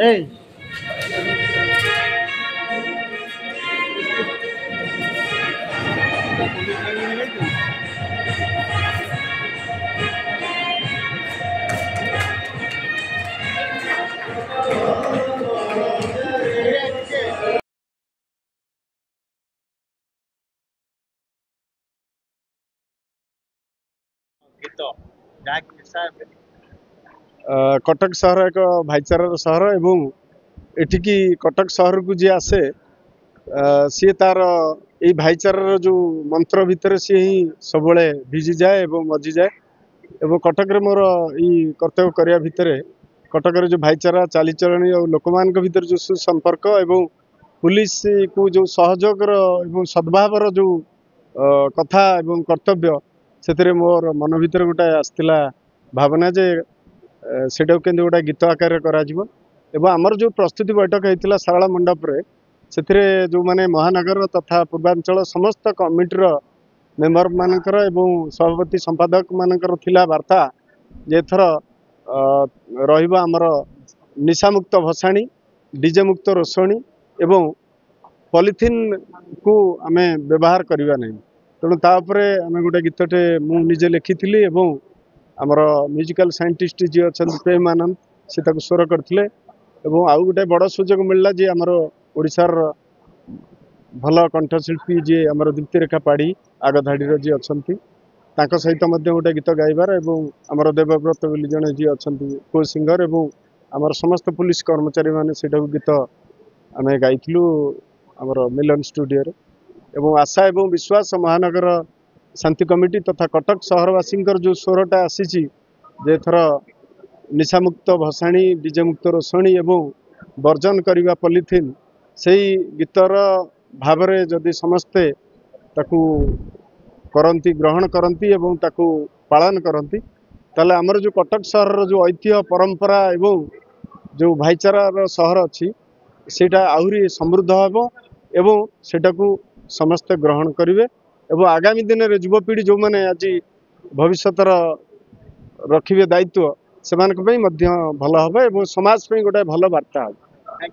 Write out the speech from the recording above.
Hey. Cuttack सहर एक भाईचारार सहर एवं एठिकी कटक सहर को जी आसे सी तार ये भाईचारार जो मंत्र भितर सी ही सब भिजी जाए एवं मजी जाए एवं कटक मोर ये कर्तव्य करने भितर कटक जो भाईचारा चालीचलणी और लोक मान भीतर जो सुसंपर्क एवं पुलिस को जो सहयोग एवं सद्भावर जो कथा एवं कर्तव्य से मोर मन भीतर गोटे आसला भावना जे सेटा के गोटे गीत आकार आमर जो प्रस्तुति बैठक होता सारला मंडप से जो माने महानगर तथा पूर्वांचल समस्त कमिटर मेम्बर मानकर एवं सभापति संपादक मानकर थिला वार्ता जे थर आमर निशामुक्त भसाणी डीजे मुक्त रोषणी एवं पॉलिथिन को आमे व्यवहार करवा नहीं तेणु तापर आम गोटे गीतटे मुझे लिखी एवं आमर म्यूजिकल साइंटिस्ट जी अच्छा प्रेम आनंद से स्वर करते आउ गोटे बड़ सुजोग मिलला जी आमर ओडिशार भल कंठशिल्पी जी आमर दीप्तिरेखा पाढ़ी आगधाड़ी जी अच्छा सहित गोटे गीत गाइबार एवं आमर देवव्रत बोली जड़े जी अच्छा को सिंगर एवं आमर समस्त पुलिस कर्मचारी मैंने से गीत आम गाइलु आमर मिलन स्टूडियो एवं आशा एवं विश्वास महानगर शांति कमिटी तथा कटक सहरवासी जो स्वरटा आसी थर निशामुक्त भसाणी डीजे मुक्त रोषणी एवं वर्जन करने पॉलिथिन से गीतर भाव जदि समस्ते ताकू करती ग्रहण करती एवं ताकू पालन करती ताले आमर जो कटक सहर जो ऐतिह्य परंपरा एवं जो भाईचारार सहर अच्छी सेटा आहुरी समृद्ध हेबो एवं सेटा को समस्ते ग्रहण करेंगे एवं आगामी दिन में युवपीढ़ी जो मैंने आज भविष्य रखिए दायित्व से भल हम एवं समाज गोटे भल वार्ता हम।